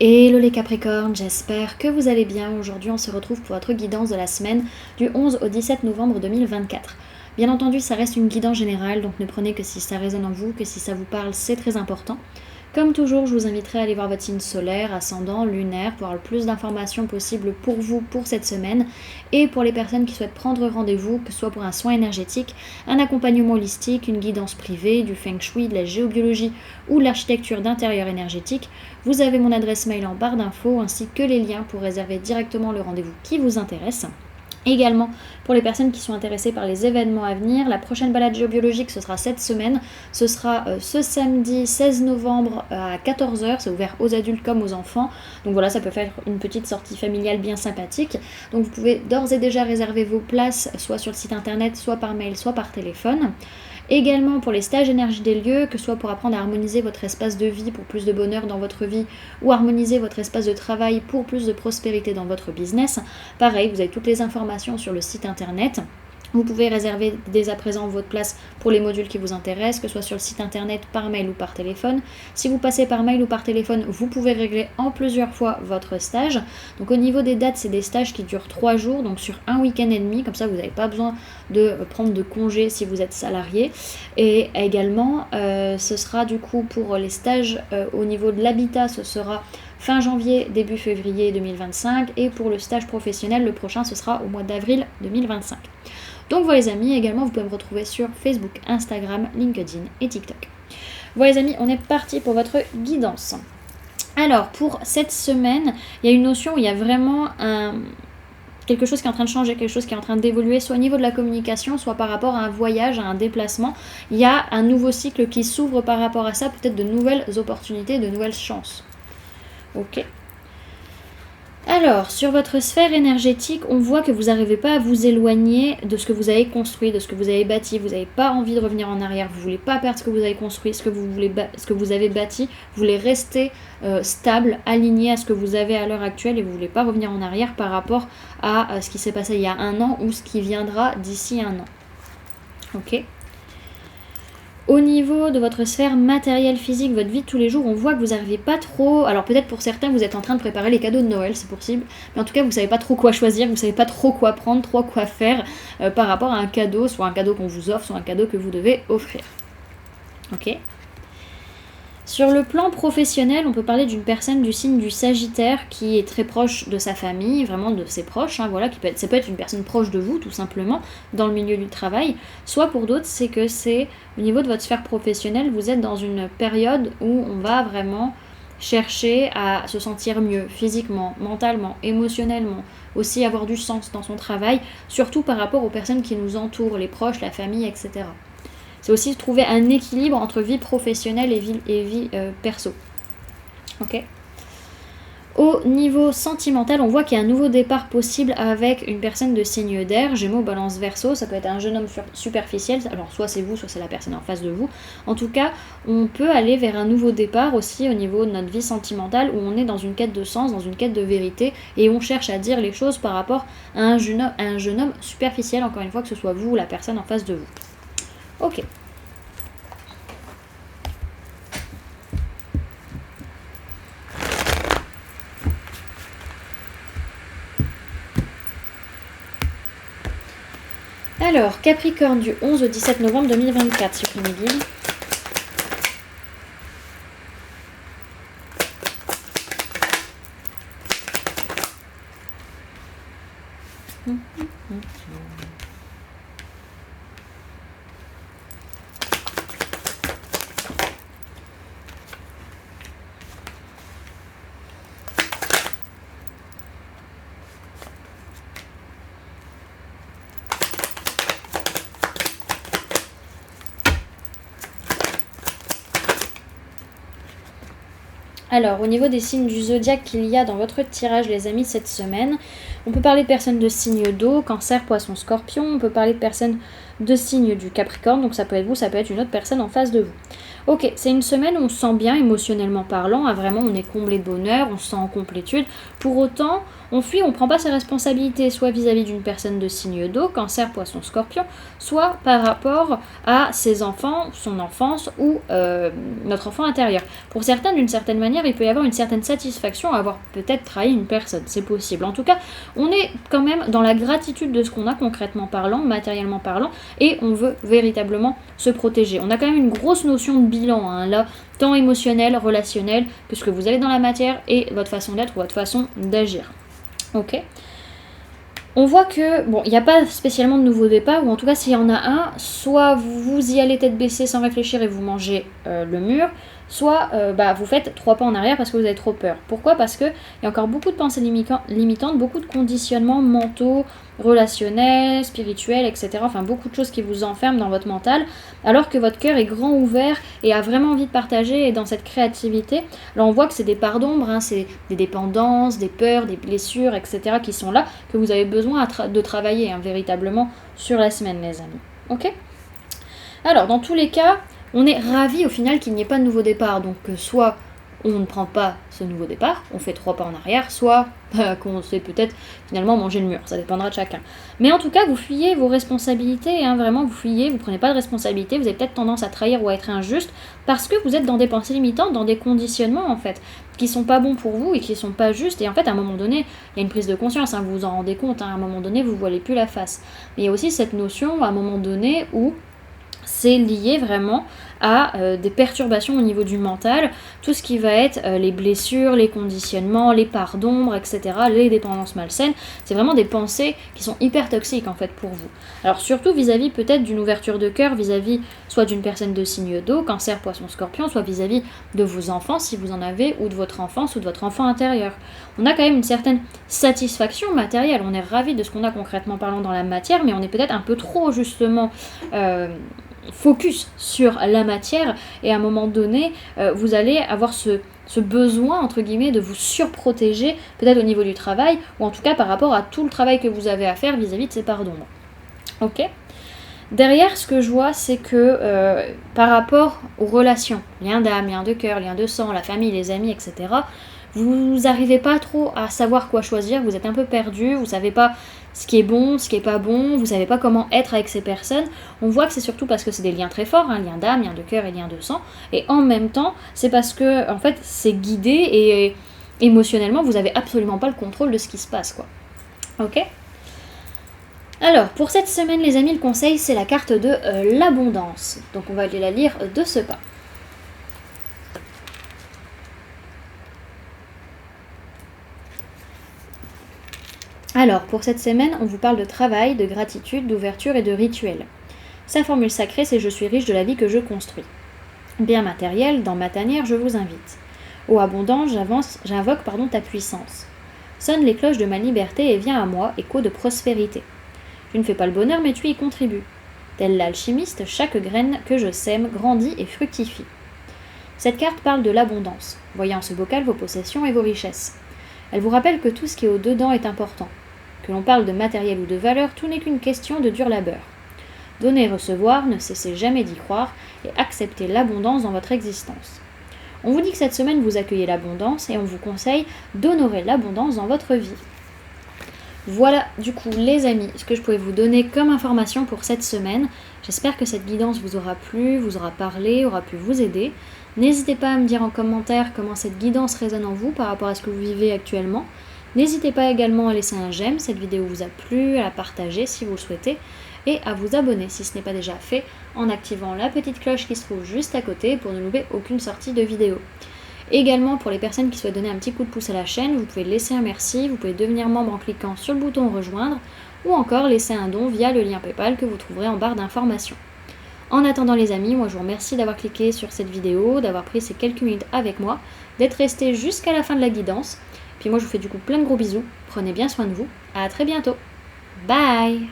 Hello les Capricornes, j'espère que vous allez bien. Aujourd'hui on se retrouve pour votre guidance de la semaine du 11 au 17 novembre 2024. Bien entendu ça reste une guidance générale, donc ne prenez que si ça résonne en vous, que si ça vous parle, c'est très important. Comme toujours, je vous inviterai à aller voir votre signe solaire, ascendant, lunaire, pour avoir le plus d'informations possibles pour vous pour cette semaine. Et pour les personnes qui souhaitent prendre rendez-vous, que ce soit pour un soin énergétique, un accompagnement holistique, une guidance privée, du feng shui, de la géobiologie ou de l'architecture d'intérieur énergétique, vous avez mon adresse mail en barre d'infos ainsi que les liens pour réserver directement le rendez-vous qui vous intéresse. Également, pour les personnes qui sont intéressées par les événements à venir, la prochaine balade géobiologique, ce sera cette semaine. Ce sera ce samedi 16 novembre à 14h. C'est ouvert aux adultes comme aux enfants. Donc voilà, ça peut faire une petite sortie familiale bien sympathique. Donc vous pouvez d'ores et déjà réserver vos places, soit sur le site internet, soit par mail, soit par téléphone. Également pour les stages énergie des lieux, que ce soit pour apprendre à harmoniser votre espace de vie pour plus de bonheur dans votre vie ou harmoniser votre espace de travail pour plus de prospérité dans votre business. Pareil, vous avez toutes les informations sur le site internet. Vous pouvez réserver dès à présent votre place pour les modules qui vous intéressent, que ce soit sur le site internet, par mail ou par téléphone. Si vous passez par mail ou par téléphone, vous pouvez régler en plusieurs fois votre stage. Donc au niveau des dates, c'est des stages qui durent 3 jours, donc sur un week-end et demi, comme ça vous n'avez pas besoin de prendre de congé si vous êtes salarié. Et également, ce sera du coup pour les stages au niveau de l'habitat, ce sera fin janvier, début février 2025. Et pour le stage professionnel, le prochain, ce sera au mois d'avril 2025. Donc voilà les amis, également vous pouvez me retrouver sur Facebook, Instagram, LinkedIn et TikTok. Voilà les amis, on est parti pour votre guidance. Alors pour cette semaine, il y a une notion où il y a vraiment quelque chose qui est en train de changer, quelque chose qui est en train d'évoluer, soit au niveau de la communication, soit par rapport à un voyage, à un déplacement. Il y a un nouveau cycle qui s'ouvre par rapport à ça, peut-être de nouvelles opportunités, de nouvelles chances. Ok. Alors, sur votre sphère énergétique, on voit que vous n'arrivez pas à vous éloigner de ce que vous avez construit, de ce que vous avez bâti. Vous n'avez pas envie de revenir en arrière, vous ne voulez pas perdre ce que vous avez construit, ce que vous avez bâti. Vous voulez rester stable, aligné à ce que vous avez à l'heure actuelle et vous ne voulez pas revenir en arrière par rapport à ce qui s'est passé il y a un an ou ce qui viendra d'ici un an. Ok ? Au niveau de votre sphère matérielle, physique, votre vie de tous les jours, on voit que vous n'arrivez pas trop... Alors peut-être pour certains, vous êtes en train de préparer les cadeaux de Noël, c'est possible. Mais en tout cas, vous ne savez pas trop quoi choisir, vous ne savez pas trop quoi prendre, trop quoi faire par rapport à un cadeau, soit un cadeau qu'on vous offre, soit un cadeau que vous devez offrir. Ok ? Sur le plan professionnel, on peut parler d'une personne du signe du Sagittaire qui est très proche de sa famille, vraiment de ses proches, voilà, ça peut être une personne proche de vous tout simplement, dans le milieu du travail, soit pour d'autres c'est que c'est au niveau de votre sphère professionnelle, vous êtes dans une période où on va vraiment chercher à se sentir mieux physiquement, mentalement, émotionnellement, aussi avoir du sens dans son travail, surtout par rapport aux personnes qui nous entourent, les proches, la famille, etc. C'est aussi trouver un équilibre entre vie professionnelle et vie perso. Ok. Au niveau sentimental, on voit qu'il y a un nouveau départ possible avec une personne de signe d'air, Gémeaux, Balance, Verseau. Ça peut être un jeune homme superficiel, alors soit c'est vous, soit c'est la personne en face de vous. En tout cas, on peut aller vers un nouveau départ aussi au niveau de notre vie sentimentale où on est dans une quête de sens, dans une quête de vérité et on cherche à dire les choses par rapport à un jeune homme superficiel, encore une fois, que ce soit vous ou la personne en face de vous. Ok. Alors, Capricorne du 11 au 17 novembre 2024, supprimez guide. Alors, au niveau des signes du zodiaque qu'il y a dans votre tirage, les amis, cette semaine, on peut parler de personnes de signe d'eau, Cancer, Poisson, Scorpion. On peut parler de personnes de signe du Capricorne, donc ça peut être vous, ça peut être une autre personne en face de vous. Ok, c'est une semaine où on se sent bien émotionnellement parlant, ah, vraiment on est comblé de bonheur, on se sent en complétude. Pour autant, on fuit, on prend pas ses responsabilités, soit vis-à-vis d'une personne de signe d'eau, cancer, poisson, scorpion, soit par rapport à ses enfants, son enfance ou notre enfant intérieur. Pour certains, d'une certaine manière, il peut y avoir une certaine satisfaction à avoir peut-être trahi une personne, c'est possible. En tout cas, on est quand même dans la gratitude de ce qu'on a concrètement parlant, matériellement parlant, et on veut véritablement se protéger. On a quand même une grosse notion de bilan, hein, là, tant émotionnel, relationnel, que ce que vous avez dans la matière et votre façon d'être ou votre façon d'agir. Ok. On voit que, bon, il n'y a pas spécialement de nouveau départ, ou en tout cas s'il y en a un, soit vous y allez tête baissée sans réfléchir et vous mangez le mur, soit vous faites 3 pas en arrière parce que vous avez trop peur. Pourquoi ? Parce qu'il y a encore beaucoup de pensées limitantes, beaucoup de conditionnements mentaux, relationnels, spirituels, etc. Enfin beaucoup de choses qui vous enferment dans votre mental, alors que votre cœur est grand ouvert et a vraiment envie de partager et dans cette créativité. Là on voit que c'est des parts d'ombre, hein, c'est des dépendances, des peurs, des blessures, etc. qui sont là, que vous avez besoin de travailler véritablement sur la semaine, les amis. Ok ? Alors dans tous les cas, on est ravis au final qu'il n'y ait pas de nouveau départ, donc soit on ne prend pas ce nouveau départ, on fait 3 pas en arrière, soit qu'on sait peut-être finalement manger le mur, ça dépendra de chacun. Mais en tout cas, vous fuyez vos responsabilités, hein, vraiment vous fuyez, vous prenez pas de responsabilité, vous avez peut-être tendance à trahir ou à être injuste, parce que vous êtes dans des pensées limitantes, dans des conditionnements en fait, qui sont pas bons pour vous et qui sont pas justes, et en fait à un moment donné, il y a une prise de conscience, hein, vous vous en rendez compte, hein, à un moment donné vous voilez plus la face. Mais il y a aussi cette notion à un moment donné où c'est lié vraiment à des perturbations au niveau du mental, tout ce qui va être les blessures, les conditionnements, les parts d'ombre, etc., les dépendances malsaines, c'est vraiment des pensées qui sont hyper toxiques en fait pour vous. Alors surtout vis-à-vis peut-être d'une ouverture de cœur, vis-à-vis soit d'une personne de signe d'eau, cancer, poisson, scorpion, soit vis-à-vis de vos enfants si vous en avez, ou de votre enfance ou de votre enfant intérieur. On a quand même une certaine satisfaction matérielle, on est ravis de ce qu'on a concrètement parlant dans la matière, mais on est peut-être un peu trop justement focus sur la matière, et à un moment donné vous allez avoir ce besoin entre guillemets de vous surprotéger, peut-être au niveau du travail, ou en tout cas par rapport à tout le travail que vous avez à faire vis-à-vis de ces parts d'ombre. Ok ? Derrière, ce que je vois, c'est que par rapport aux relations, lien d'âme, lien de cœur, lien de sang, la famille, les amis, etc., vous n'arrivez pas trop à savoir quoi choisir, vous êtes un peu perdu, vous savez pas ce qui est bon, ce qui est pas bon, vous savez pas comment être avec ces personnes. On voit que c'est surtout parce que c'est des liens très forts, hein, lien d'âme, lien de cœur et lien de sang, et en même temps, c'est parce que en fait c'est guidé et émotionnellement vous avez absolument pas le contrôle de ce qui se passe, quoi. Ok ? Alors, pour cette semaine, les amis, le conseil, c'est la carte de l'abondance. Donc, on va aller la lire de ce pas. Alors, pour cette semaine, on vous parle de travail, de gratitude, d'ouverture et de rituel. Sa formule sacrée, c'est « Je suis riche de la vie que je construis ». Bien matériel, dans ma tanière, je vous invite. Ô abondance, j'invoque ta puissance. Sonne les cloches de ma liberté et viens à moi, écho de prospérité. Tu ne fais pas le bonheur, mais tu y contribues. Tel l'alchimiste, chaque graine que je sème grandit et fructifie. Cette carte parle de l'abondance. Voyez en ce bocal vos possessions et vos richesses. Elle vous rappelle que tout ce qui est au-dedans est important. Que l'on parle de matériel ou de valeur, tout n'est qu'une question de dur labeur. Donner et recevoir, ne cessez jamais d'y croire et acceptez l'abondance dans votre existence. On vous dit que cette semaine vous accueillez l'abondance et on vous conseille d'honorer l'abondance dans votre vie. Voilà du coup les amis, ce que je pouvais vous donner comme information pour cette semaine. J'espère que cette guidance vous aura plu, vous aura parlé, aura pu vous aider. N'hésitez pas à me dire en commentaire comment cette guidance résonne en vous par rapport à ce que vous vivez actuellement. N'hésitez pas également à laisser un j'aime, cette vidéo vous a plu, à la partager si vous le souhaitez, et à vous abonner si ce n'est pas déjà fait en activant la petite cloche qui se trouve juste à côté pour ne louper aucune sortie de vidéo. Également, pour les personnes qui souhaitent donner un petit coup de pouce à la chaîne, vous pouvez laisser un merci, vous pouvez devenir membre en cliquant sur le bouton rejoindre, ou encore laisser un don via le lien PayPal que vous trouverez en barre d'informations. En attendant les amis, moi je vous remercie d'avoir cliqué sur cette vidéo, d'avoir pris ces quelques minutes avec moi, d'être resté jusqu'à la fin de la guidance. Puis moi je vous fais du coup plein de gros bisous, prenez bien soin de vous, à très bientôt. Bye!